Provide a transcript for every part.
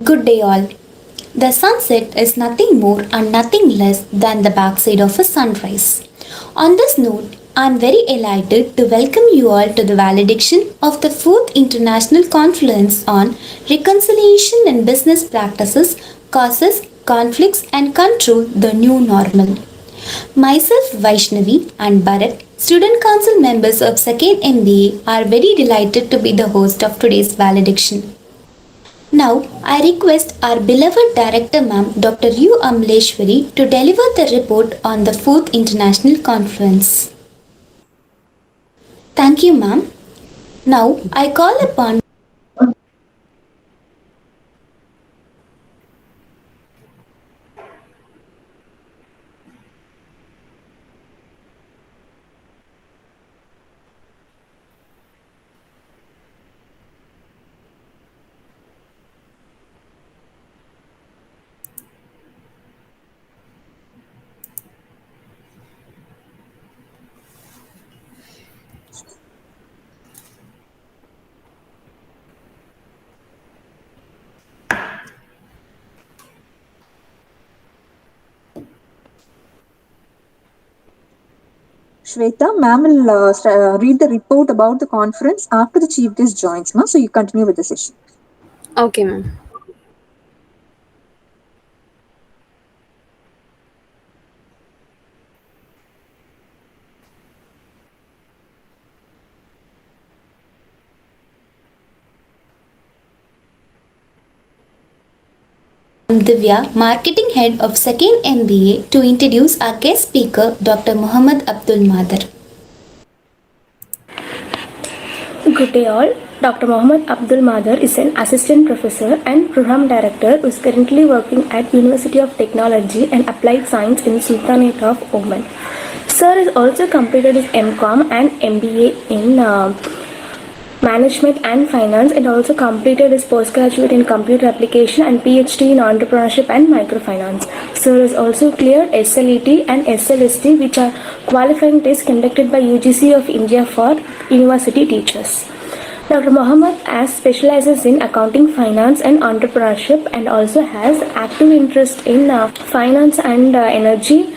Good day, all. The sunset is nothing more and nothing less than the backside of a sunrise. On this note, I am very elated to welcome you all to the valediction of the 4th International Conference on Reconciliation in Business Practices, Causes, Conflicts, and Control the New Normal. Myself, Vaishnavi, and Bharat, student council members of 2nd MBA, are very delighted to be the host of today's valediction. Now, I request our beloved Director Ma'am Dr. U. Amleshwari to deliver the report on the 4th International Conference. Thank you, ma'am. Now, I call upon Shweta, ma'am will read the report about the conference after the chief guest joins, ma'am. So you continue with the session. Okay, ma'am. Divya, Marketing Head of 2nd MBA, to introduce our guest speaker, Dr. Muhammad Abdul Madar. Good day all. Dr. Mohammad Abdul Madar is an assistant professor and program director who is currently working at University of Technology and Applied Science in Sultanate of Oman. Sir has also completed his MCOM and MBA in Management and Finance and also completed his postgraduate in Computer Application and PhD in Entrepreneurship and Microfinance. Sir has also cleared SLET and SLST, which are qualifying tests conducted by UGC of India for university teachers. Dr. Mohammed as specializes in accounting, finance and entrepreneurship and also has active interest in finance and energy,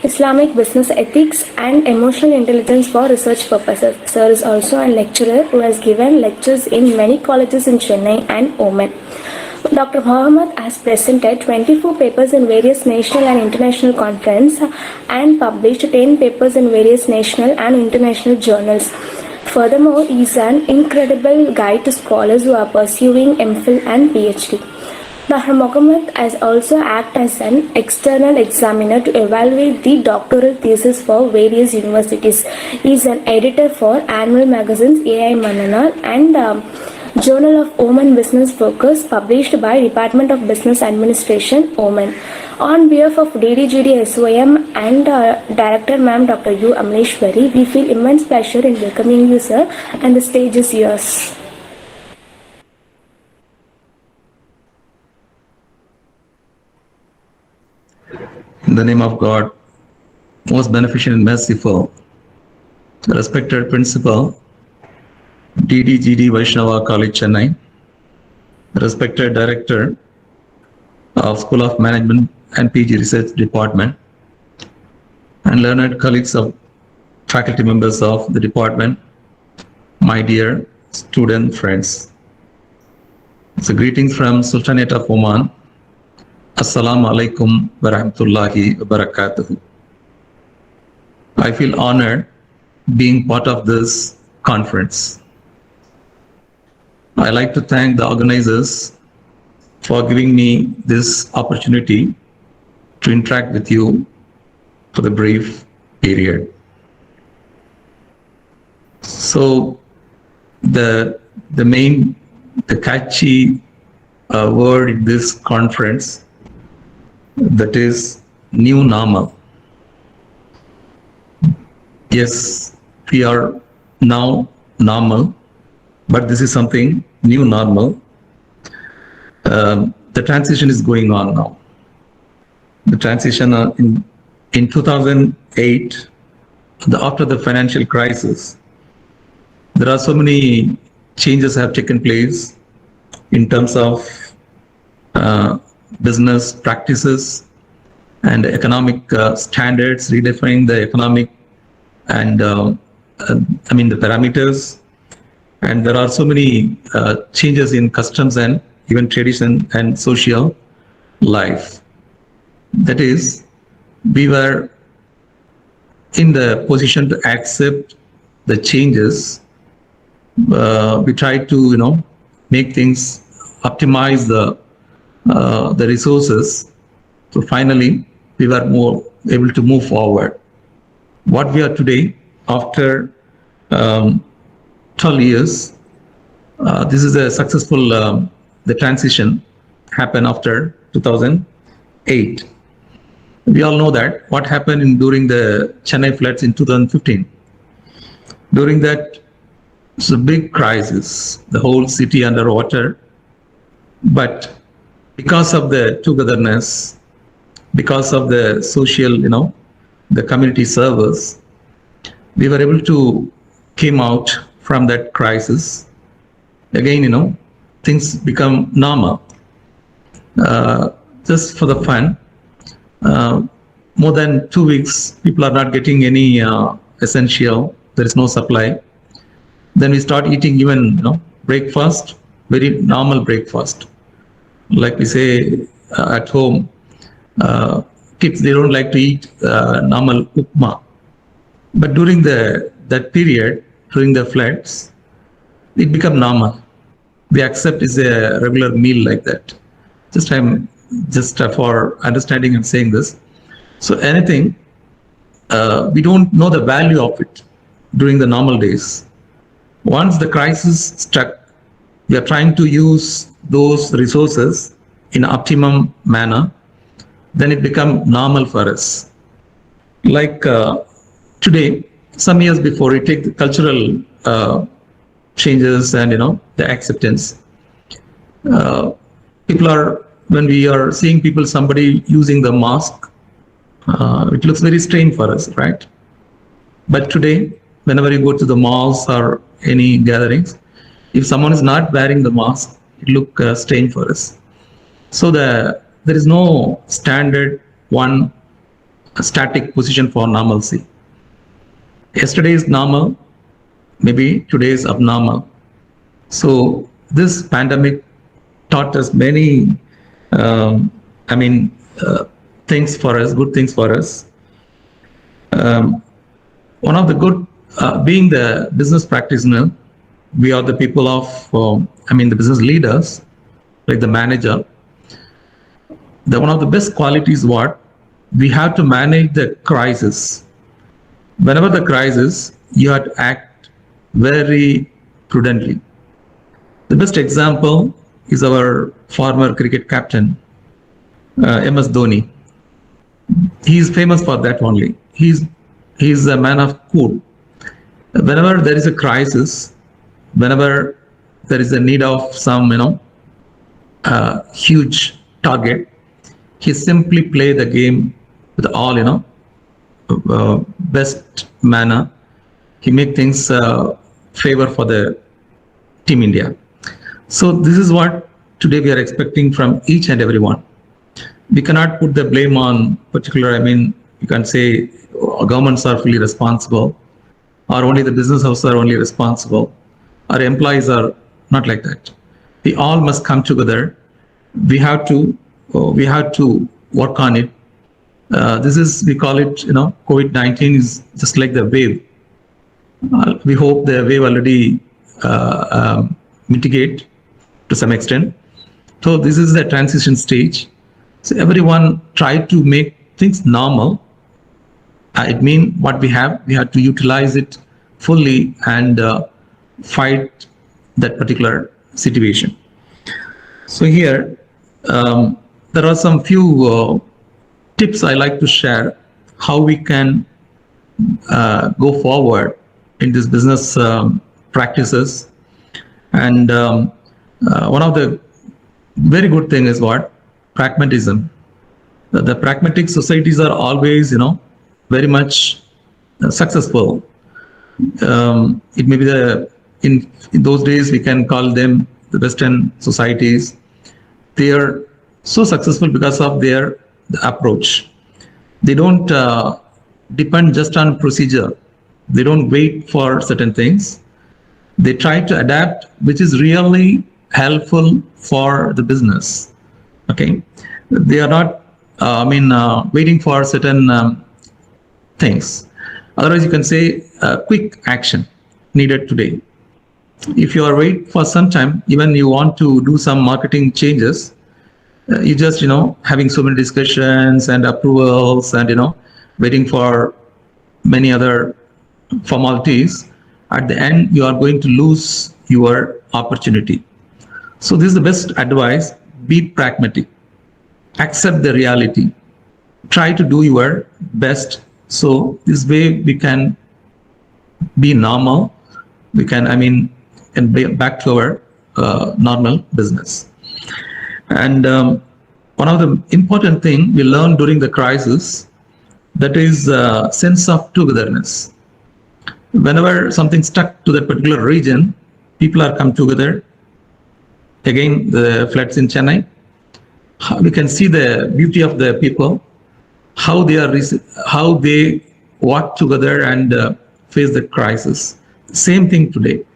Islamic business ethics and emotional intelligence for research purposes. Sir is also a lecturer who has given lectures in many colleges in Chennai and Oman. Dr. Mohammed has presented 24 papers in various national and international conferences and published 10 papers in various national and international journals. Furthermore, he is an incredible guide to scholars who are pursuing MPhil and PhD. Dr. Mohammed has also acted as an external examiner to evaluate the doctoral thesis for various universities. He is an editor for annual magazines AI Manana and Journal of Oman Business Focus published by Department of Business Administration, Oman. On behalf of DDGD SOM and Director Ma'am Dr. U. Amleshwari, we feel immense pleasure in welcoming you, sir, and the stage is yours. In the name of God, most beneficent and merciful, respected Principal, DDGD Vaishnava College, Chennai, respected Director of School of Management and PG Research Department, and learned colleagues of faculty members of the department, my dear student friends. It's a greeting from Sultanate of Oman. Assalamu alaikum wa rahmatullahi wa barakatuhu. I feel honored being part of this conference. I like to thank the organizers for giving me this opportunity to interact with you for the brief period. So the catchy word in this conference, that is new normal. Yes, we are now normal, but this is something new normal. The transition is going on now. The transition in 2008, after the financial crisis, there are so many changes have taken place in terms of business practices and economic standards, redefining the economic and the parameters. And there are so many changes in customs and even tradition and social life. That is, we were in the position to accept the changes. We tried to, make things, optimize the resources. So finally, we were more able to move forward. What we are today, after 12 years, this is a successful, the transition happened after 2008. We all know that what happened during the Chennai floods in 2015. During that, it's a big crisis, the whole city underwater. But because of the togetherness, because of the social, the community service, we were able to came out from that crisis. Again, things become normal. Just for the fun, more than 2 weeks, people are not getting any essential. There is no supply. Then we start eating even, breakfast, very normal breakfast. Like we say at home, kids, they don't like to eat normal upma. But during that period, during the floods, it became normal. We accept is a regular meal like that. Just for understanding and saying this. So anything, we don't know the value of it during the normal days. Once the crisis struck, we are trying to use those resources in optimum manner. Then it become normal for us. Like today, some years before, we take the cultural changes and the acceptance. When we are seeing somebody using the mask, it looks very strange for us, right? But today, whenever you go to the malls or any gatherings, if someone is not wearing the mask, it looks strange for us. So there is no standard one static position for normalcy. Yesterday is normal, maybe today is abnormal. So this pandemic taught us many, things for us, good things for us. One of the good, being the business practitioner, we are the people of, the business leaders, like the manager. One of the best qualities what we have to manage the crisis. Whenever the crisis, you have to act very prudently. The best example is our former cricket captain, MS Dhoni. He is famous for that only. He's a man of cool. Whenever there is a crisis, whenever there is a need of some, huge target, he simply play the game with all, best manner. He make things favor for the Team India. So this is what today we are expecting from each and everyone. We cannot put the blame on particular, you can say governments are fully responsible, or only the business houses are only responsible. Our employees are not like that. We all must come together. We have to work on it. We call it, COVID-19 is just like the wave. We hope the wave already mitigate to some extent. So this is the transition stage. So everyone try to make things normal. It means what we have to utilize it fully and fight that particular situation. So here, there are some few tips I like to share how we can go forward in this business practices. And one of the very good thing is what? Pragmatism. The pragmatic societies are always, very much successful. It may be in those days we can call them the Western societies. Their so successful because of their approach. They don't depend just on procedure. They don't wait for certain things. They try to adapt, which is really helpful for the business. Okay, they are not, waiting for certain things. Otherwise, you can say quick action needed today. If you are wait for some time, even you want to do some marketing changes, you just having so many discussions and approvals and waiting for many other formalities. At the end, you are going to lose your opportunity. So this is the best advice. Be pragmatic, accept the reality, try to do your best. So this way we can be normal, we can and be back to our normal business. And one of the important thing we learned during the crisis, that is sense of togetherness. Whenever something stuck to that particular region, people are come together. Again, the floods in Chennai, we can see the beauty of the people, how they work together and face the crisis. Same thing today.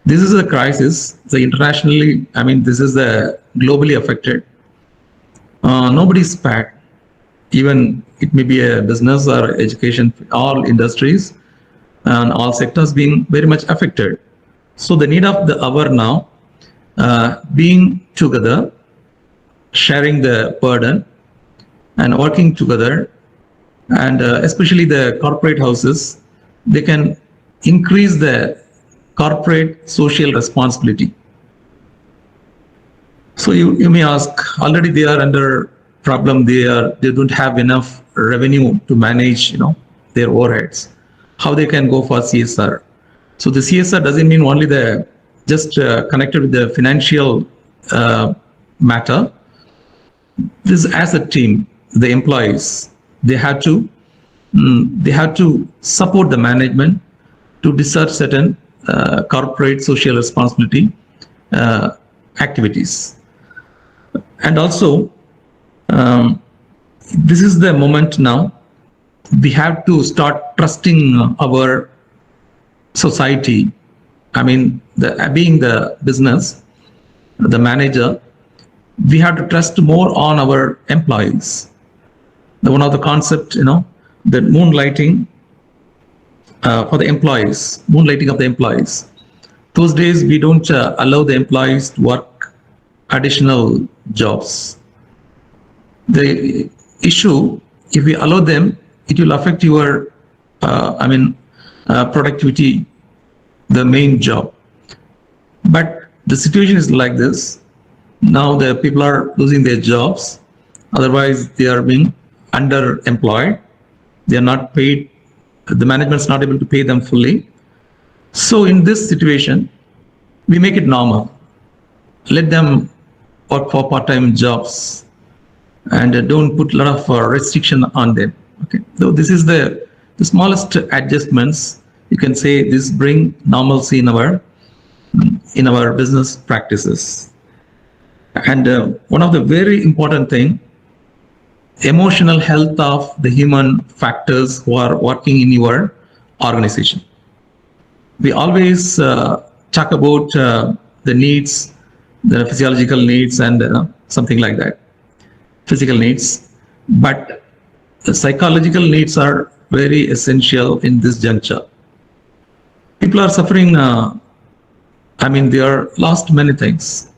This is a crisis. The internationally, this is the globally affected. Nobody is spared. Even it may be a business or education, all industries and all sectors being very much affected. So the need of the hour now, being together, sharing the burden and working together, and especially the corporate houses, they can increase the corporate social responsibility. So you may ask, already they are under problem, they don't have enough revenue to manage their overheads. How they can go for CSR? So the CSR doesn't mean only the just connected with the financial matter. This as a team, the employees, they have to support the management to discharge certain corporate social responsibility activities. And also, this is the moment now. We have to start trusting our society. Being the business, the manager, we have to trust more on our employees. One of the concept, the moonlighting for the employees, moonlighting of the employees. Those days we don't allow the employees to work additional jobs. The issue, if we allow them, it will affect your productivity, the main job. But the situation is like this. Now the people are losing their jobs. Otherwise, they are being underemployed. They are not paid. The management is not able to pay them fully. So in this situation, we make it normal. Let them work for part-time jobs and don't put a lot of restriction on them. Okay. So this is the smallest adjustments. You can say this bring normalcy in our business practices. And one of the very important thing, emotional health of the human factors who are working in your organization. We always talk about the needs, the physiological needs and something like that, physical needs, but the psychological needs are very essential in this juncture. People are suffering, they are lost many things,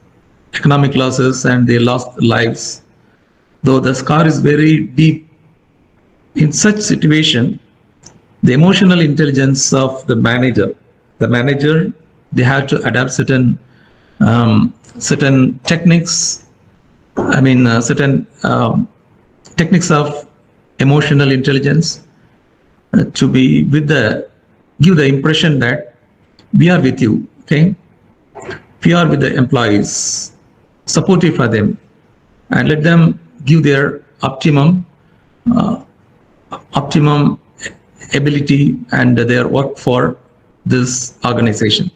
economic losses, and they lost lives. Though the scar is very deep, in such situation, the emotional intelligence of the manager, they have to adapt certain techniques. Certain techniques of emotional intelligence to be give the impression that we are with you. Okay, we are with the employees, supportive for them, and let them give their optimum ability and their work for this organization.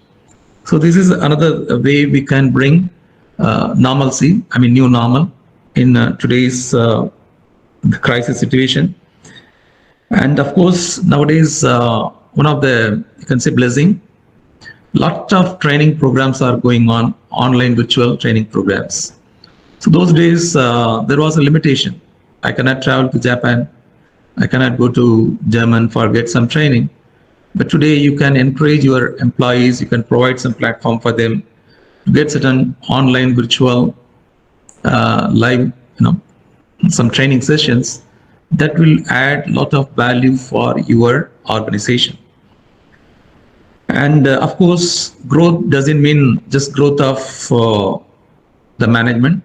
So this is another way we can bring normalcy, new normal in today's crisis situation. And of course, nowadays, one of the, you can say, blessing, lot of training programs are going on, online virtual training programs. So those days, there was a limitation. I cannot travel to Japan. I cannot go to German for get some training. But today you can encourage your employees, you can provide some platform for them to get certain online virtual live, some training sessions that will add a lot of value for your organization. And of course, growth doesn't mean just growth of the management,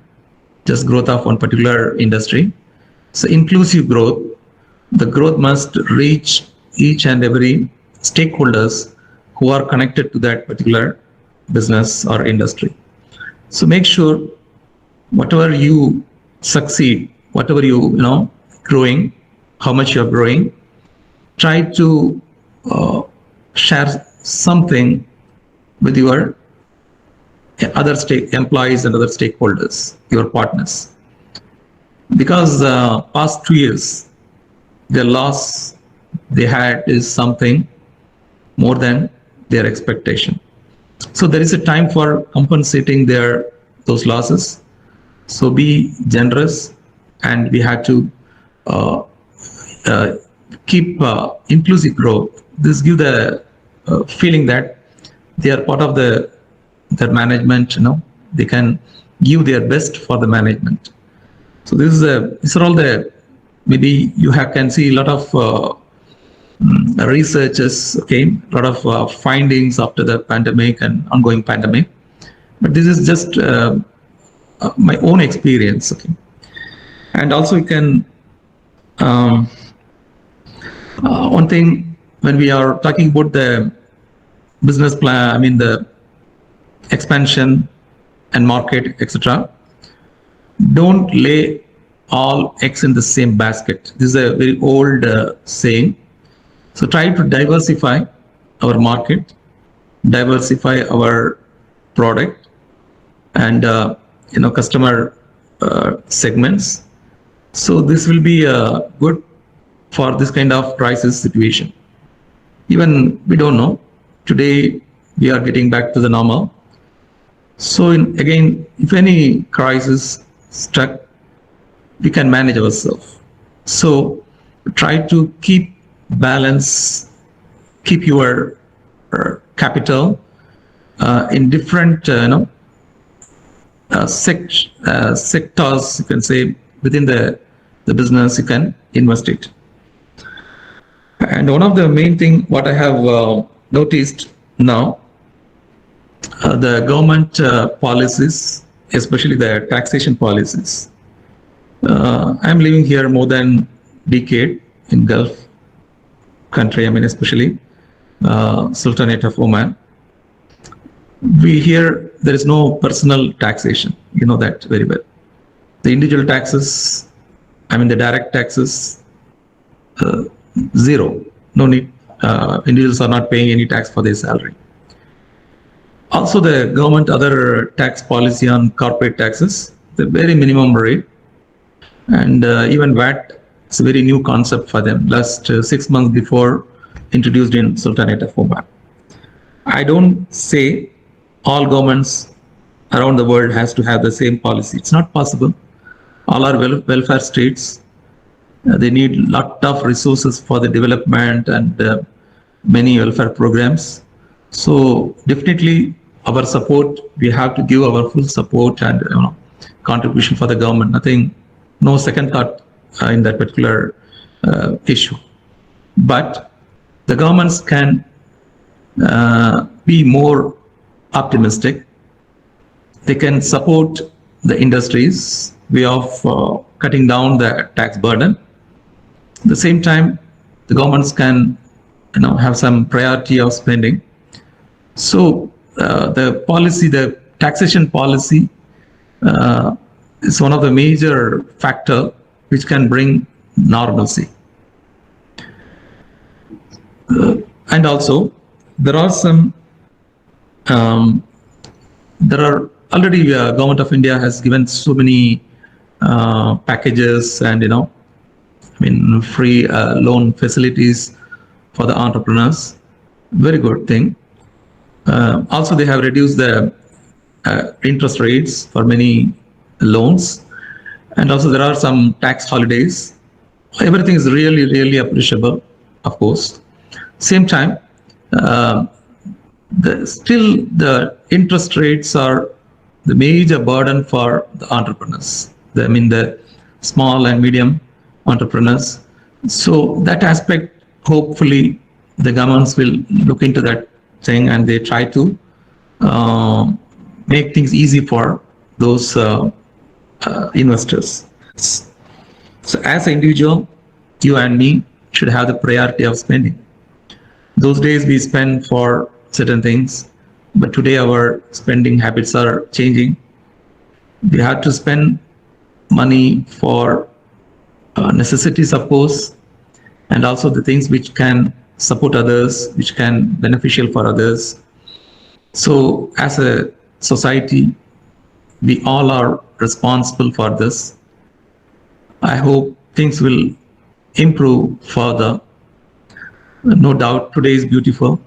just growth of one particular industry. So inclusive growth, the growth must reach each and every stakeholders who are connected to that particular business or industry. So make sure whatever you succeed, whatever you growing, how much you're growing, try to share something with your other employees and other stakeholders, your partners. Because past 2 years, the loss they had is something more than their expectation. So there is a time for compensating those losses. So be generous, and we have to keep inclusive growth. This give the feeling that they are part of their management. They can give their best for the management. So these are all the, maybe you can see a lot of researches, a lot of findings after the pandemic and ongoing pandemic. But this is just my own experience. And also you can, one thing, when we are talking about the business plan, the expansion and market, etc., don't lay all eggs in the same basket. This is a very old saying. So try to diversify our market, diversify our product and customer segments. So this will be good for this kind of crisis situation. Even we don't know. Today we are getting back to the normal. So again, if any crisis struck, we can manage ourselves. So try to keep balance, keep your capital in different sectors, you can say, within the business you can invest it. And one of the main thing what I have noticed now, the government policies, especially the taxation policies. I'm living here more than decade in Gulf country, especially Sultanate of Oman. We hear there is no personal taxation. You know that very well. The individual taxes, the direct taxes, zero. No need. Individuals are not paying any tax for their salary. Also, the government other tax policy on corporate taxes, the very minimum rate, and even VAT. It's a very new concept for them. Last 6 months before introduced in Sultanate of Oman. I don't say all governments around the world has to have the same policy. It's not possible. All are welfare states. They need a lot of resources for the development and many welfare programs. So definitely our support, we have to give our full support and contribution for the government. Nothing, no second thought in that particular issue. But the governments can be more optimistic. They can support the industries way of cutting down the tax burden. At the same time, the governments can have some priority of spending. So the policy, the taxation policy is one of the major factor which can bring normalcy. And also there are some there are already government of India has given so many packages and free loan facilities for the entrepreneurs. Very good thing. Also, they have reduced the interest rates for many loans, and also there are some tax holidays. Everything is really, really appreciable, of course. Same time, still the interest rates are the major burden for the entrepreneurs. The small and medium entrepreneurs. So that aspect, hopefully, the governments will look into that thing and they try to make things easy for those investors. So as an individual, you and me should have the priority of spending. Those days we spend for certain things, but today our spending habits are changing. We have to spend money for necessities, of course, and also the things which can support others, which can beneficial for others. So as a society, we all are responsible for this. I hope things will improve further. No doubt today is beautiful.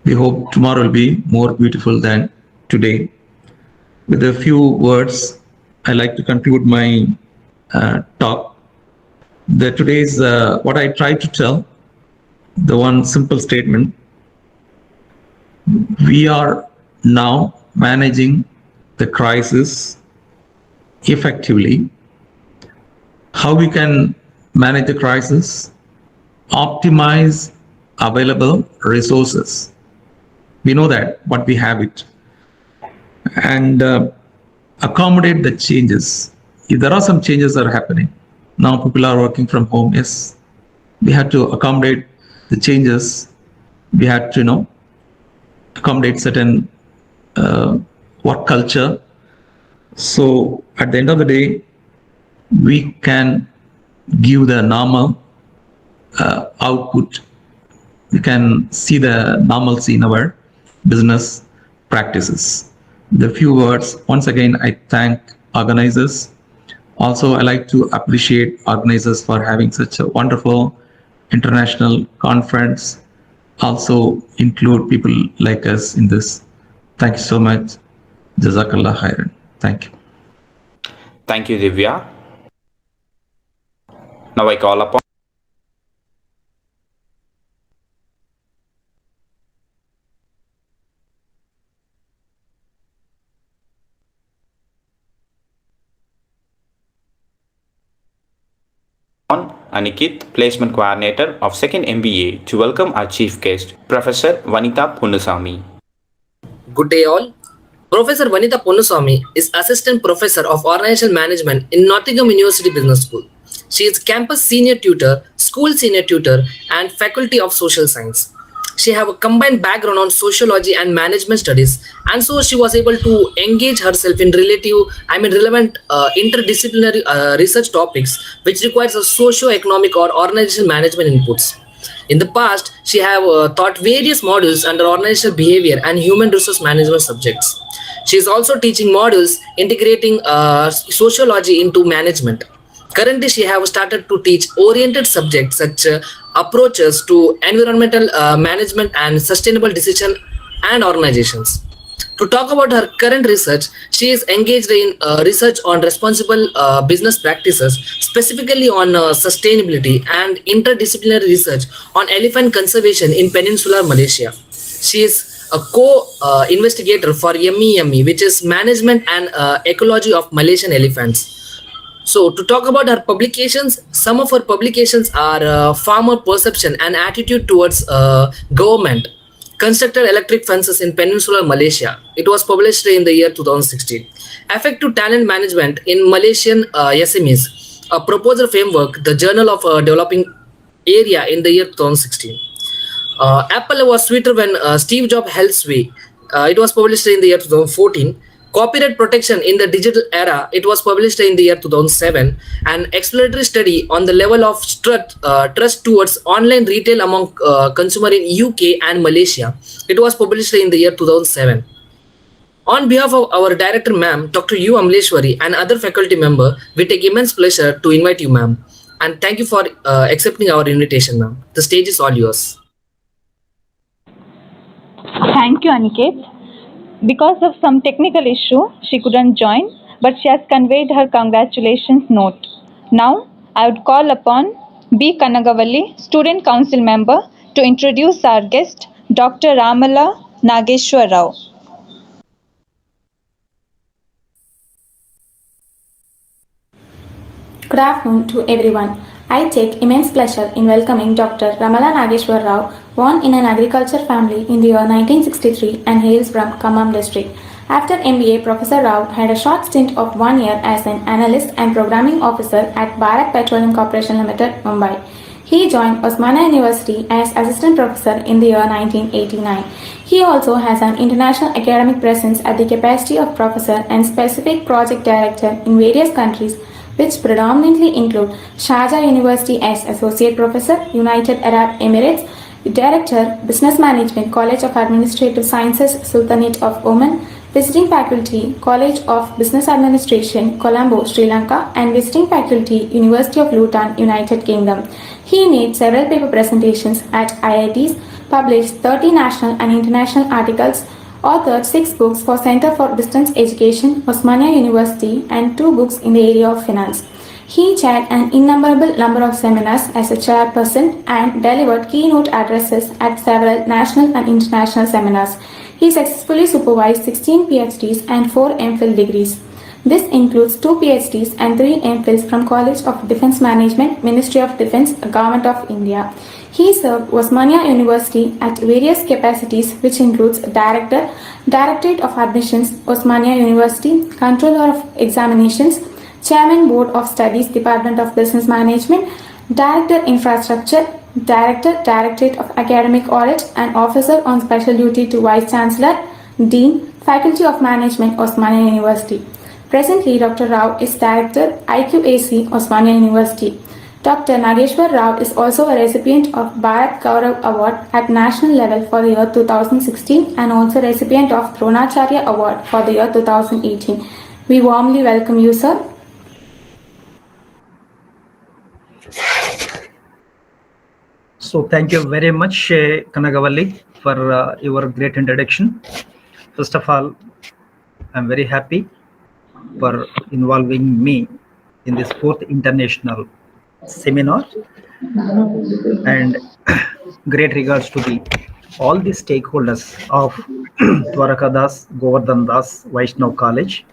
We hope tomorrow will be more beautiful than today. With a few words, I like to conclude my talk. Today's what I try to tell, the one simple statement: we are now managing the crisis effectively. How we can manage the crisis? Optimize available resources. We know that, but we have it. And accommodate the changes. If there are some changes that are happening, now people are working from home, yes, we have to accommodate the changes. We have to, accommodate certain work culture. So at the end of the day, we can give the normal output. We can see the normalcy in our business practices. The few words, once again, I thank organizers. Also, I like to appreciate organizers for having such a wonderful international conference. Also include people like us in this. Thank you so much. Jazakallah khairan. Thank you. Thank you, Divya. Now I call upon Anikit, Placement Coordinator of 2nd MBA, to welcome our chief guest, Professor Vanitha Ponnusamy. Good day all. Professor Vanitha Ponnusamy is Assistant Professor of Organizational Management in Nottingham University Business School. She is Campus Senior Tutor, School Senior Tutor and Faculty of Social Science. She have a combined background on sociology and management studies, and so she was able to engage herself in relevant interdisciplinary research topics which requires a socio-economic or organizational management inputs. In the past, she have taught various modules under organizational behavior and human resource management subjects. She is also teaching modules integrating sociology into management. Currently, she have started to teach oriented subjects such approaches to environmental management and sustainable decision and organizations. To talk about her current research, she is engaged in research on responsible business practices, specifically on sustainability and interdisciplinary research on elephant conservation in peninsular Malaysia. She is a co-investigator for Yummy, which is management and ecology of Malaysian elephants. So to talk about her publications, some of her publications are Farmer Perception and Attitude Towards Government, Constructed Electric Fences in Peninsular Malaysia. It was published in the year 2016. Effective Talent Management in Malaysian SMEs, a proposal framework, the Journal of Developing Area in the year 2016. Apple was sweeter when Steve Jobs held sway. It was published in the year 2014. Copyright Protection in the Digital Era, it was published in the year 2007. An exploratory study on the level of trust towards online retail among consumer in UK and Malaysia. It was published in the year 2007. On behalf of our director, ma'am, Dr. U. Amleshwari, and other faculty member, we take immense pleasure to invite you, ma'am. And thank you for accepting our invitation, ma'am. The stage is all yours. Thank you, Aniket. Because of some technical issue, she couldn't join, but she has conveyed her congratulations note. Now, I would call upon B. Kanagavalli, Student Council member, to introduce our guest, Dr. Ramala Nageshwar Rao. Good afternoon to everyone. I take immense pleasure in welcoming Dr. Ramala Nageshwar Rao, born in an agriculture family in the year 1963 and hails from Khammam district. After MBA, Professor Rao had a short stint of 1 year as an analyst and programming officer at Bharat Petroleum Corporation Limited, Mumbai. He joined Osmania University as assistant professor in the year 1989. He also has an international academic presence at the capacity of professor and specific project director in various countries, which predominantly include Sharjah University as Associate Professor, United Arab Emirates, Director, Business Management, College of Administrative Sciences, Sultanate of Oman, Visiting Faculty, College of Business Administration, Colombo, Sri Lanka, and Visiting Faculty, University of Luton, United Kingdom. He made several paper presentations at IITs, published 30 national and international articles, authored 6 books for Center for Distance Education, Osmania University, and 2 books in the area of finance. He chaired an innumerable number of seminars as a chairperson and delivered keynote addresses at several national and international seminars. He successfully supervised 16 PhDs and 4 MPhil degrees. This includes 2 PhDs and 3 MPhils from College of Defence Management, Ministry of Defence, Government of India. He served Osmania University at various capacities, which includes Director, Directorate of Admissions, Osmania University, Controller of Examinations, Chairman Board of Studies, Department of Business Management, Director Infrastructure, Director, Directorate of Academic Audit, and Officer on Special Duty to Vice Chancellor, Dean, Faculty of Management, Osmania University. Presently, Dr. Rao is Director, IQAC, Osmania University. Dr. Nageshwar Rao is also a recipient of Bharat Gaurav Award at national level for the year 2016 and also recipient of Dronacharya Award for the year 2018. We warmly welcome you, sir. So thank you very much, Kanagavalli, for your great introduction. First of all, I'm very happy for involving me in this 4th international seminar, and great regards to all the stakeholders of Dwarakadas Govardhan Das Vaishnav College,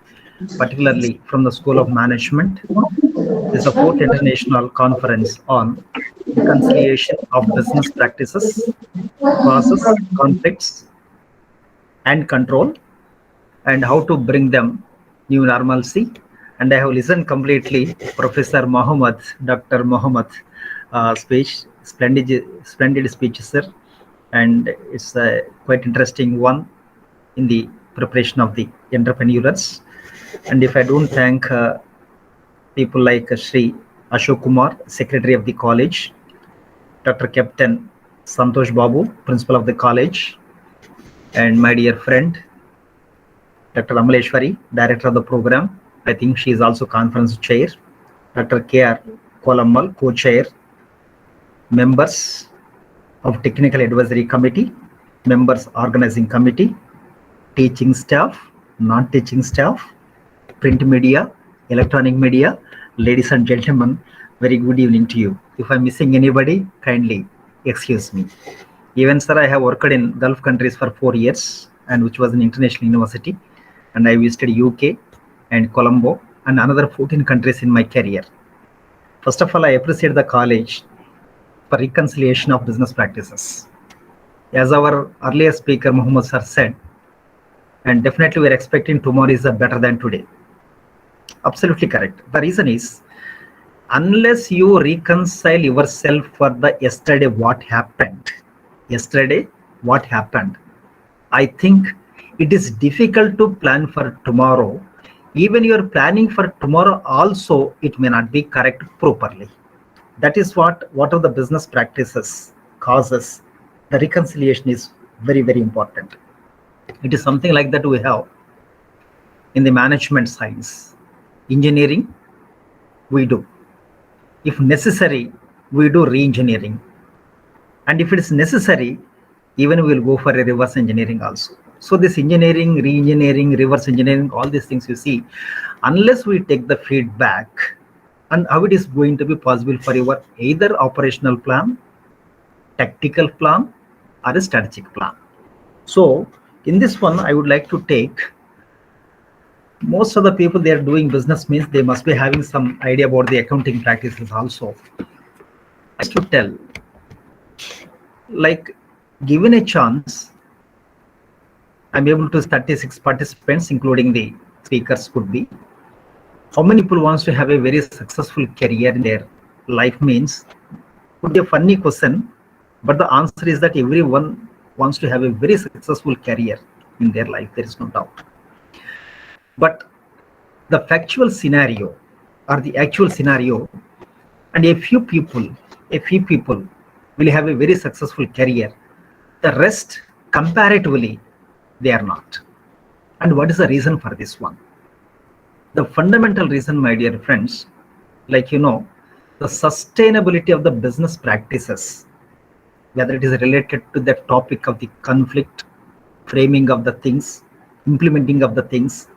particularly from the School of Management. This is the 4th international conference on reconciliation of business practices, causes, conflicts, and control, and how to bring them new normalcy. And I have listened completely Professor Mohammed, Dr. Mohammed speech, splendid speech, sir. And it's a quite interesting one in the preparation of the entrepreneurs. And if I don't thank people like Sri Ashok Kumar, Secretary of the college, Dr. Captain Santosh Babu, Principal of the college, and my dear friend, Dr. Amaleshwari, Director of the program. I think she is also conference chair. Dr. K.R. Kolammal, co-chair. Members of Technical Advisory Committee, members organizing committee, teaching staff, non-teaching staff, print media, electronic media, ladies and gentlemen, very good evening to you. If I'm missing anybody, kindly excuse me. Even sir, I have worked in Gulf countries for 4 years, and which was an international university, and I visited UK and Colombo and another 14 countries in my career. First of all, I appreciate the college for reconciliation of business practices. As our earlier speaker Muhammad sir said, and definitely we're expecting tomorrow is better than today. Absolutely correct. The reason is, unless you reconcile yourself for the yesterday what happened, I think it is difficult to plan for tomorrow. Even you are planning for tomorrow also, it may not be correct properly. That is what are the business practices causes. The reconciliation is very, very important. It is something like that we have in the management science. Engineering, we do. If necessary, we do re-engineering. And if it is necessary, even we will go for a reverse engineering also. So this engineering, re-engineering, reverse engineering, all these things you see, unless we take the feedback, and how it is going to be possible for your either operational plan, tactical plan, or a strategic plan. So in this one, I would like to take, most of the people they are doing business means they must be having some idea about the accounting practices also. I used to tell, like, given a chance, I'm able to 36 participants, including the speakers could be. How many people wants to have a very successful career in their life means, could be a funny question, but the answer is that everyone wants to have a very successful career in their life, there is no doubt. But the factual scenario or the actual scenario, and a few people will have a very successful career. The rest, comparatively, they are not. And what is the reason for this one? The fundamental reason, my dear friends, like the sustainability of the business practices, whether it is related to the topic of the conflict, framing of the things, implementing of the things,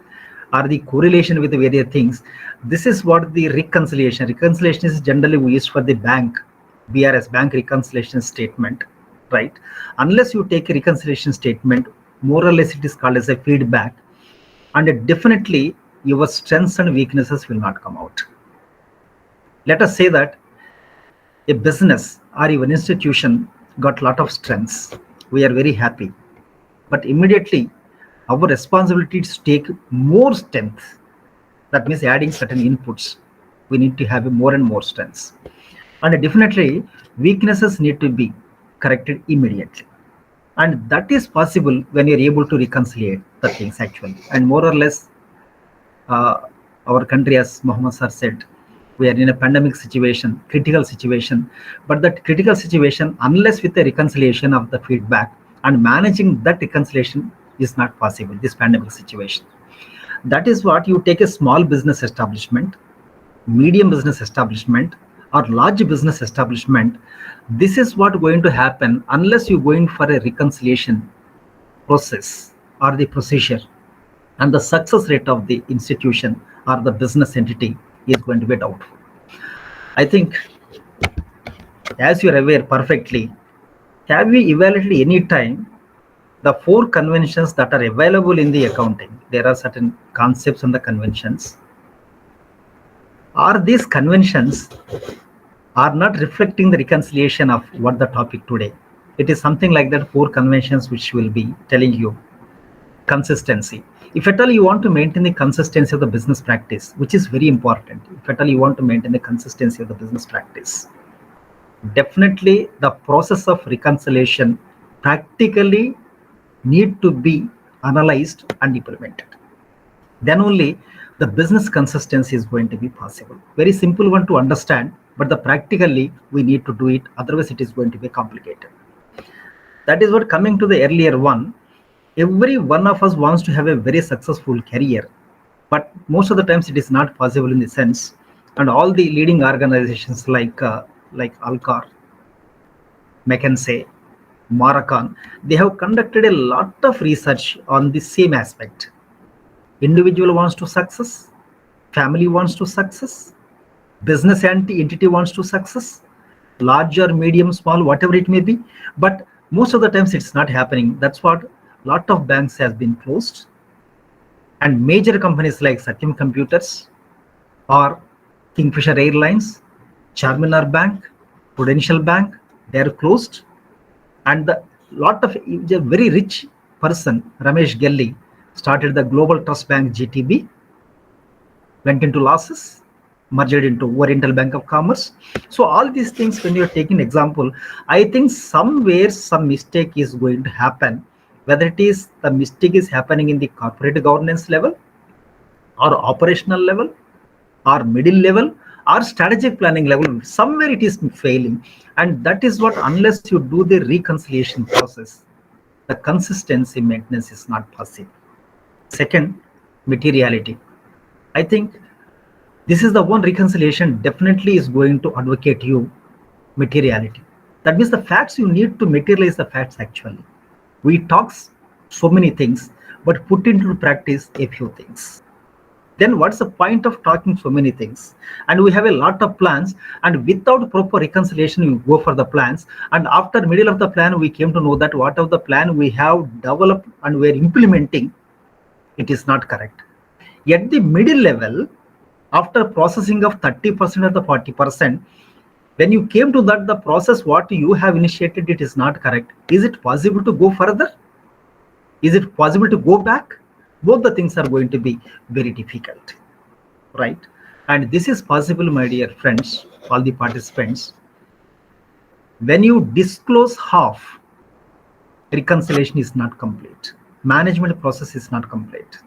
or the correlation with the various things. This is what the reconciliation. Reconciliation is generally used for the bank, BRS, bank reconciliation statement, right? Unless you take a reconciliation statement, more or less it is called as a feedback, and definitely your strengths and weaknesses will not come out. Let us say that a business or even institution got a lot of strengths. We are very happy, but immediately our responsibility is to take more strength. That means adding certain inputs. We need to have more and more strengths. And definitely weaknesses need to be corrected immediately. And that is possible when you're able to reconcile the things actually. And more or less, our country, as Mohammed sir said, we are in a pandemic situation, critical situation. But that critical situation, unless with the reconciliation of the feedback and managing that reconciliation, is not possible, this pandemic situation. That is what you take a small business establishment, medium business establishment, or large business establishment. This is what going to happen unless you go in for a reconciliation process or the procedure, and the success rate of the institution or the business entity is going to be doubtful. I think, as you are aware perfectly, have we evaluated any time the 4 conventions that are available in the accounting? There are certain concepts and the conventions. Are these conventions are not reflecting the reconciliation of what the topic today? It is something like that 4 conventions which will be telling you consistency. If at all you want to maintain the consistency of the business practice, which is very important, if at all you want to maintain the consistency of the business practice, definitely the process of reconciliation practically need to be analyzed and implemented. Then only the business consistency is going to be possible. Very simple one to understand, but the practically we need to do it, otherwise it is going to be complicated. That is what, coming to the earlier one, every one of us wants to have a very successful career, but most of the times it is not possible in the sense, and all the leading organizations like Alcor, McKinsey, Marathon, they have conducted a lot of research on the same aspect. Individual wants to success, family wants to success, business entity wants to success, large or medium, small, whatever it may be. But most of the times it's not happening. That's what lot of banks has been closed, and major companies like Satyam Computers or Kingfisher Airlines, Charminar Bank, Prudential Bank, they are closed. And the lot of a very rich person, Ramesh Gelli, started the Global Trust Bank GTB, went into losses, merged into Oriental Bank of Commerce. So all these things, when you're taking example, I think somewhere some mistake is going to happen, whether it is the mistake is happening in the corporate governance level or operational level or middle level or strategic planning level, somewhere it is failing. And that is what, unless you do the reconciliation process, the consistency maintenance is not possible. Second, materiality. I think this is the one reconciliation definitely is going to advocate you materiality. That means the facts you need to materialize the facts actually. We talk so many things, but put into practice a few things. Then what's the point of talking so many things? And we have a lot of plans, and without proper reconciliation, we go for the plans. And after middle of the plan, we came to know that what of the plan we have developed and we're implementing, it is not correct. At the middle level, after processing of 30% or the 40%, when you came to that, the process what you have initiated, it is not correct. Is it possible to go further? Is it possible to go back? Both the things are going to be very difficult, right? And this is possible, my dear friends, all the participants. When you disclose half, reconciliation is not complete. Management process is not complete.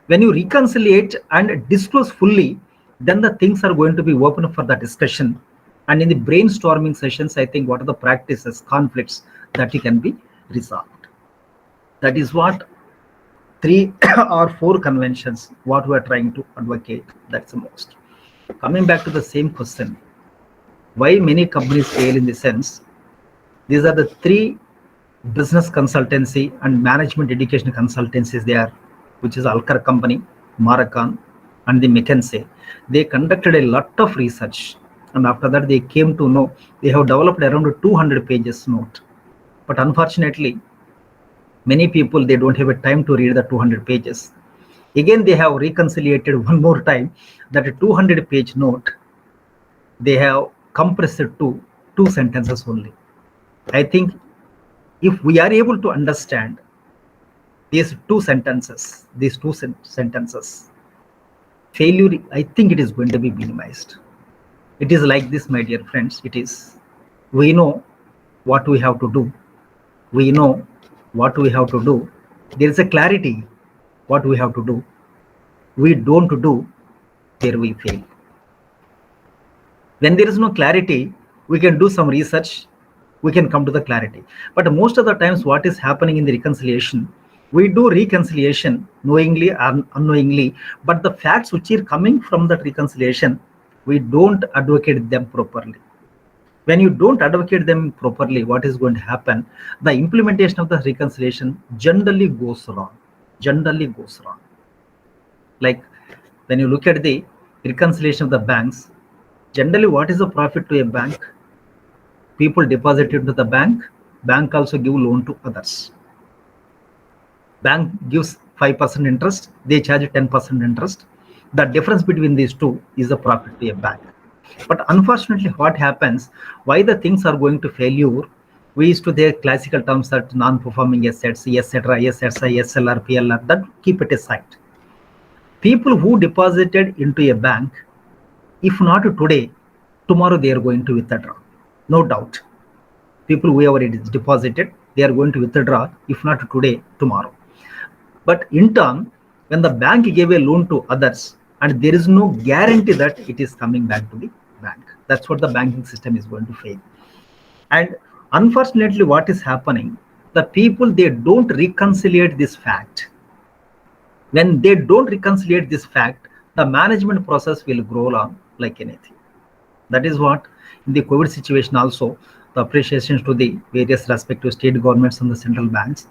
When you reconciliate and disclose fully, then the things are going to be open for the discussion. And in the brainstorming sessions, I think what are the practices, conflicts that can be resolved. That is what 3 or 4 conventions, what we are trying to advocate, that's the most. Coming back to the same question, why many companies fail in the sense, these are the 3 business consultancy and management education consultancies there, which is Alcar Company, Marathon, and the McKinsey. They conducted a lot of research, and after that they came to know they have developed around 200 pages note. But unfortunately, many people, they don't have a time to read the 200 pages. Again, they have reconciliated one more time that a 200-page note, they have compressed it to 2 sentences only. I think if we are able to understand these 2 sentences, failure, I think it is going to be minimized. It is like this, my dear friends. It is, we know what we have to do. We know what we have to do. There is a clarity what we have to do. We don't do, there we fail. When there is no clarity, we can do some research, we can come to the clarity. But most of the times what is happening in the reconciliation, we do reconciliation knowingly or unknowingly, but the facts which are coming from that reconciliation, we don't advocate them properly. When you don't advocate them properly, what is going to happen? The implementation of the reconciliation generally goes wrong. Like when you look at the reconciliation of the banks, generally what is the profit to a bank? People deposit into the bank also give loan to others. Bank gives 5% interest, they charge 10% interest. The difference between these two is the profit to a bank. But unfortunately, what happens, why the things are going to failure, we used to their classical terms that non-performing assets, etc., SSI, SLR, PLR, that keep it aside. People who deposited into a bank, if not today, tomorrow they are going to withdraw, no doubt. People who have deposited, they are going to withdraw, if not today, tomorrow. But in turn, when the bank gave a loan to others, and there is no guarantee that it is coming back to the bank, that's what the banking system is going to fail. And unfortunately, what is happening, the people, they don't reconcile this fact. When they don't reconcile this fact, the management process will grow on like anything. That is what in the COVID situation also, the appreciations to the various respective state governments and the central banks,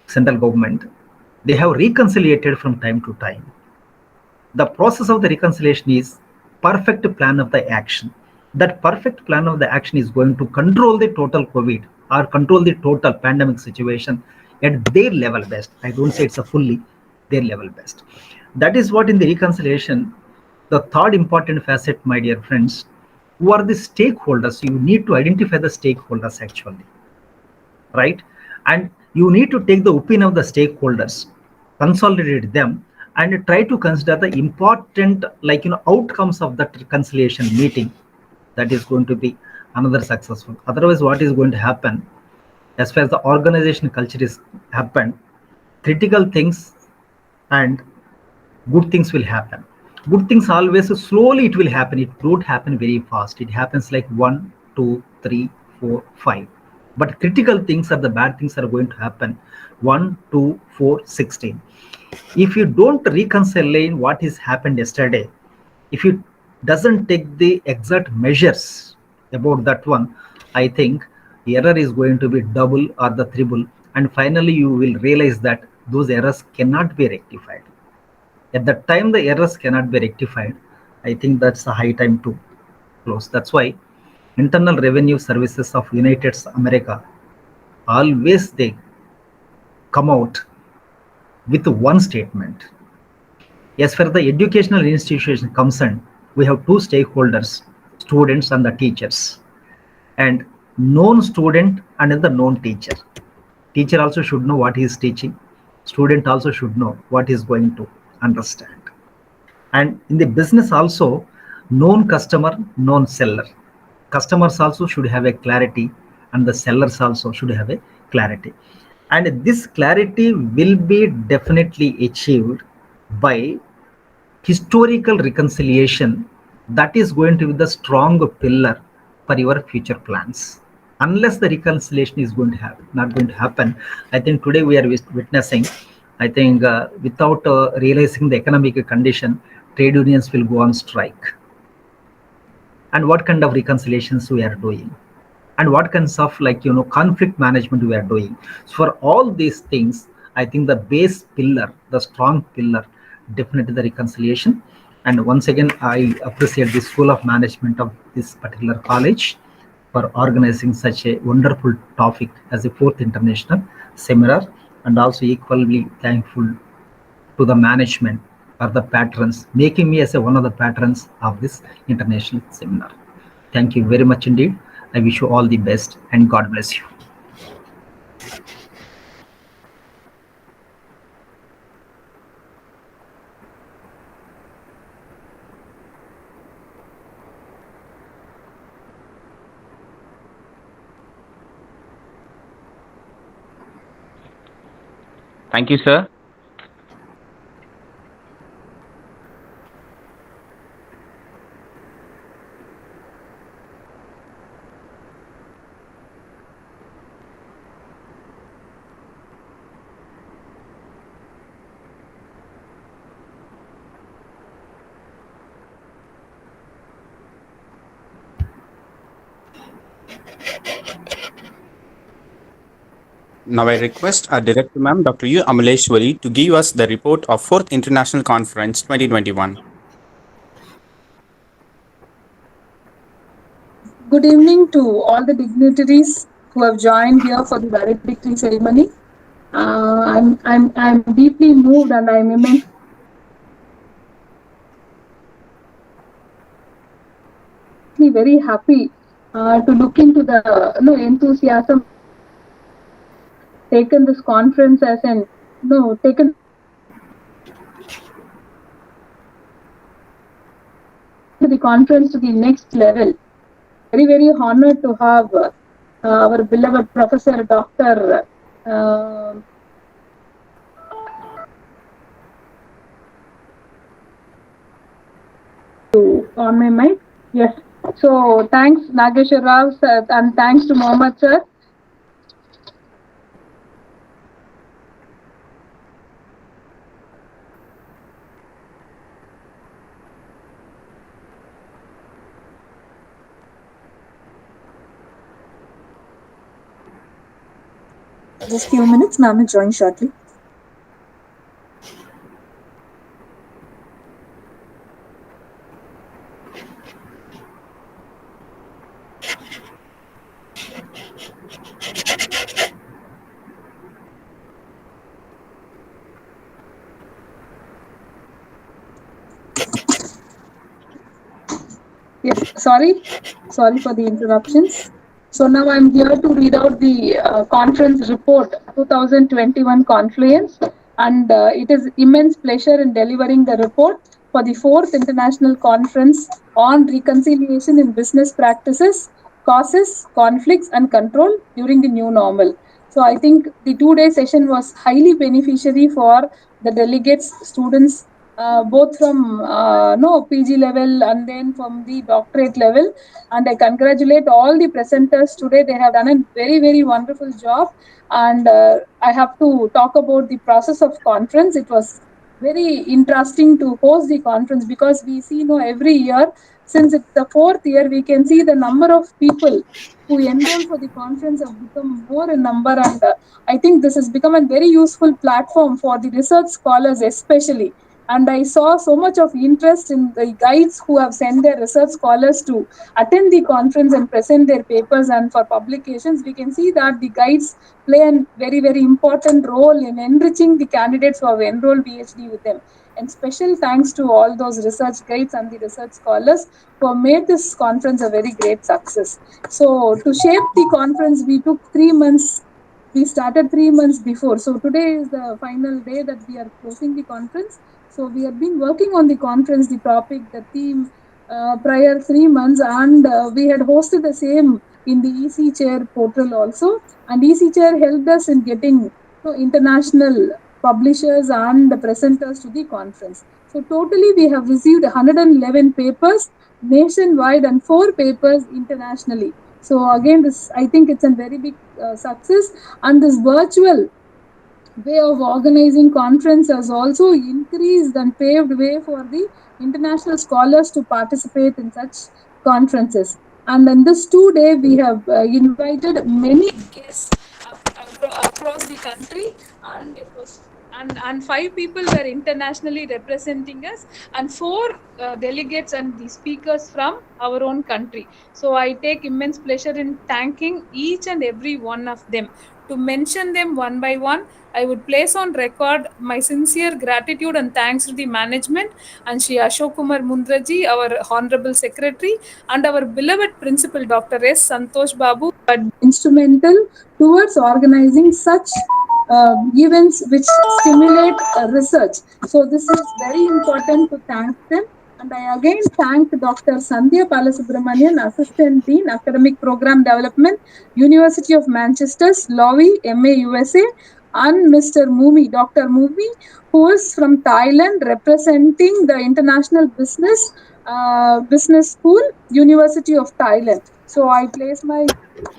central government, they have reconciliated from time to time. The process of the reconciliation is perfect plan of the action. That perfect plan of the action is going to control the total COVID or control the total pandemic situation at their level best. I don't say it's a fully their level best. That is what in the reconciliation, the third important facet, my dear friends, who are the stakeholders. You need to identify the stakeholders actually, right? And you need to take the opinion of the stakeholders, consolidate them, and try to consider the important, outcomes of that reconciliation meeting. That is going to be another successful. Otherwise, what is going to happen, as far as the organization culture is happened, critical things and good things will happen. Good things always slowly it will happen. It won't happen very fast. It happens like 1, 2, 3, 4, 5. But critical things or the bad things are going to happen 1, 2, 4, 16. If you don't reconcile what is happened yesterday, if you doesn't take the exact measures about that one, I think error is going to be double or the triple, and finally you will realize that those errors cannot be rectified. At that time the errors cannot be rectified, I think that's a high time to close. That's why Internal Revenue Services of United America always they come out with one statement. As far as the educational institution concerned, we have two stakeholders, students and the teachers, and known student and the known teacher. Teacher also should know what he is teaching. Student also should know what he is going to understand. And in the business also, known customer, known seller. Customers also should have a clarity, and the sellers also should have a clarity. And this clarity will be definitely achieved by historical reconciliation. That is going to be the strong pillar for your future plans. Unless the reconciliation is going to happen, not going to happen, I think today we are witnessing, I think without realizing the economic condition, trade unions will go on strike. And what kind of reconciliations we are doing, and what kinds of conflict management we are doing. So for all these things, I think the base pillar, the strong pillar, definitely the reconciliation. And once again, I appreciate the School of Management of this particular college for organizing such a wonderful topic as a fourth international seminar, and also equally thankful to the management or the patrons, making me as one of the patrons of this international seminar. Thank you very much indeed. I wish you all the best and God bless you. Thank you, sir. Now I request our Director Ma'am, Dr. U. Amaleshwari, to give us the report of 4th International Conference 2021. Good evening to all the dignitaries who have joined here for the valedictory ceremony. I'm deeply moved and I'm immensely very happy to look into the enthusiasm taken this conference as taken the conference to the next level. Very, very honored to have our beloved Professor Dr. On my mic. Yes. So thanks Nageshwar Rao sir, and thanks to Mohammed sir. Just few minutes, ma'am will join shortly. Yes, sorry for the interruptions. So now I'm here to read out the conference report 2021 Confluence, and it is immense pleasure in delivering the report for the 4th International Conference on Reconciliation in Business Practices, Causes, Conflicts and Control during the New Normal. So I think the 2-day session was highly beneficiary for the delegates, students both from no PG level and then from the doctorate level. And I congratulate all the presenters today. They have done a very, very wonderful job. And I have to talk about the process of conference. It was very interesting to host the conference because we see every year, since it's the fourth year, we can see the number of people who enroll for the conference have become more in number. And I think this has become a very useful platform for the research scholars especially. And I saw so much of interest in the guides who have sent their research scholars to attend the conference and present their papers. And for publications, we can see that the guides play a very, very important role in enriching the candidates who have enrolled PhD with them. And special thanks to all those research guides and the research scholars who have made this conference a very great success. So to shape the conference, we took 3 months. We started 3 months before. So today is the final day that we are closing the conference. So we have been working on the conference, the topic, the theme, prior 3 months, and we had hosted the same in the EC Chair portal also. And EC Chair helped us in getting international publishers and the presenters to the conference. So totally we have received 111 papers nationwide and 4 papers internationally. So again, this, I think it's a very big success. And this virtual way of organizing conference has also increased and paved way for the international scholars to participate in such conferences. And in this 2 day, we have invited many guests across the country, and it was and 5 people were internationally representing us, and 4 delegates and the speakers from our own country. So I take immense pleasure in thanking each and every one of them. To mention them one by one, I would place on record my sincere gratitude and thanks to the management and Shri Ashok Kumar Mundraji, our Honorable Secretary, and our beloved Principal Dr. S. Santosh Babu, instrumental towards organizing such events which stimulate research. So this is very important to thank them. And I again thank Dr. Sandhya Balasubramanian, Assistant Dean, Academic Program Development, University of Manchester, Slough, MA, USA, and Mr. Mumi, Dr. Mumi, who is from Thailand, representing the International Business School, University of Thailand. So I place my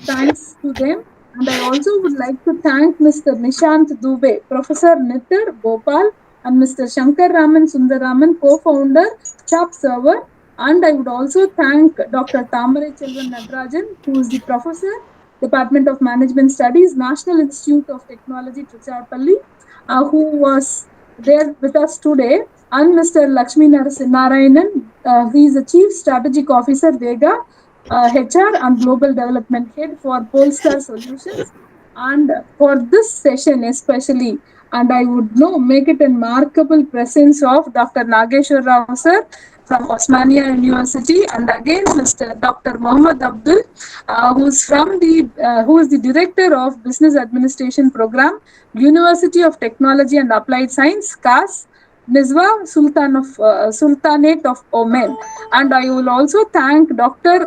thanks to them. And I also would like to thank Mr. Nishant Dubey, Professor Nitar Gopal, and Mr. Shankar Raman Sundaraman, co-founder, Sharp Server. And I would also thank Dr. Tamarai Chelvan Natarajan, who is the Professor, Department of Management Studies, National Institute of Technology, Trichapalli, who was there with us today, and Mr. Lakshmi Narayanan, he is the Chief Strategic Officer, Vega, HR and Global Development Head for Polestar Solutions. And for this session especially, and I would make it a remarkable presence of Dr. Nageshwar Rao sir from Osmania University, and again Mr. Dr. Mohammed Abdul, who is the Director of Business Administration Program, University of Technology and Applied Science, CAS, Nizwa Sultanate of Oman. And I will also thank Dr.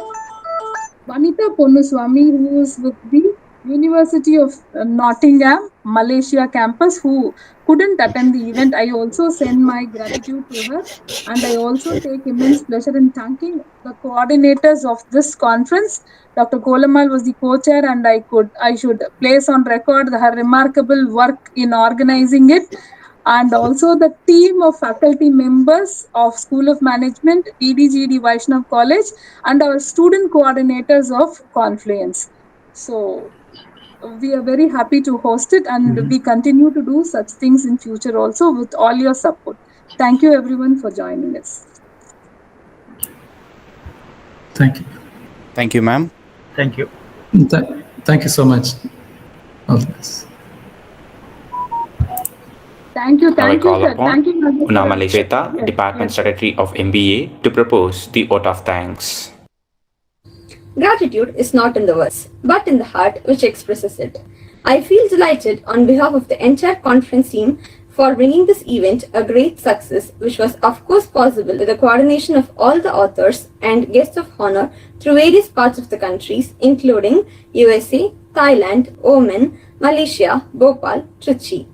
Vanitha Ponnuswamy, who is with the University of Nottingham, Malaysia campus, who couldn't attend the event. I also send my gratitude to her, and I also take immense pleasure in thanking the coordinators of this conference. Dr. Kolamal was the co-chair, and I should place on record her remarkable work in organizing it. And also the team of faculty members of School of Management, DDGD Vaishnav College, and our student coordinators of Confluence. So we are very happy to host it, and we continue to do such things in future also with all your support. Thank you everyone for joining us. Thank you. Thank you, ma'am. Thank you. Thank you so much. All the best. Thank you, Now I call sir. upon Thank you, Nagesh. Unamali Shweta, Yes, Department yes. Secretary of MBA, to propose the vote of thanks. Gratitude is not in the words, but in the heart which expresses it. I feel delighted on behalf of the entire conference team for bringing this event a great success, which was of course possible with the coordination of all the authors and guests of honor through various parts of the countries, including USA, Thailand, Oman, Malaysia, Bhopal, Trichy.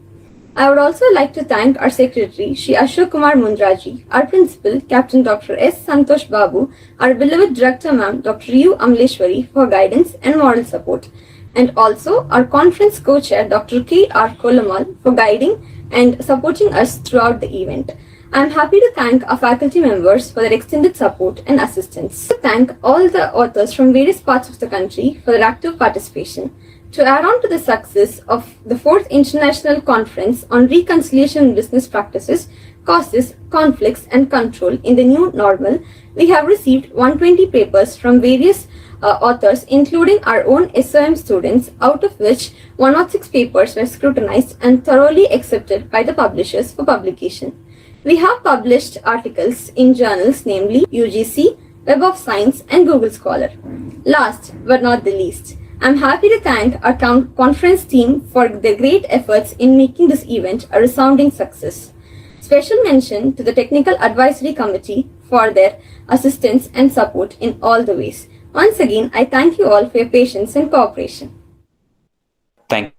I would also like to thank our secretary, Shri Ashok Kumar Mundraji, our principal, Captain Dr. S. Santosh Babu, our beloved director, Ma'am, Dr. U. Amleshwari, for guidance and moral support, and also our conference co-chair, Dr. K. R. Kolamal, for guiding and supporting us throughout the event. I am happy to thank our faculty members for their extended support and assistance. To thank all the authors from various parts of the country for their active participation. To add on to the success of the 4th International Conference on Reconciliation in Business Practices, Causes, Conflicts and Control in the New Normal, we have received 120 papers from various authors, including our own SOM students, out of which 106 papers were scrutinized and thoroughly accepted by the publishers for publication. We have published articles in journals namely UGC, Web of Science and Google Scholar. Last but not the least, I'm happy to thank our conference team for their great efforts in making this event a resounding success. Special mention to the Technical Advisory Committee for their assistance and support in all the ways. Once again, I thank you all for your patience and cooperation. Thank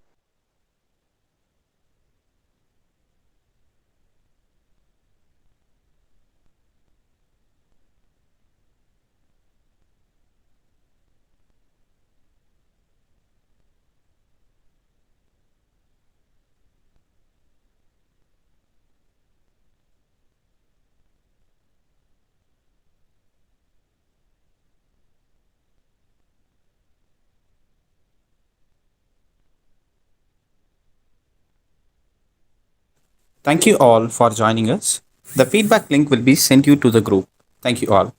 Thank you all for joining us. The feedback link will be sent you to the group. Thank you all.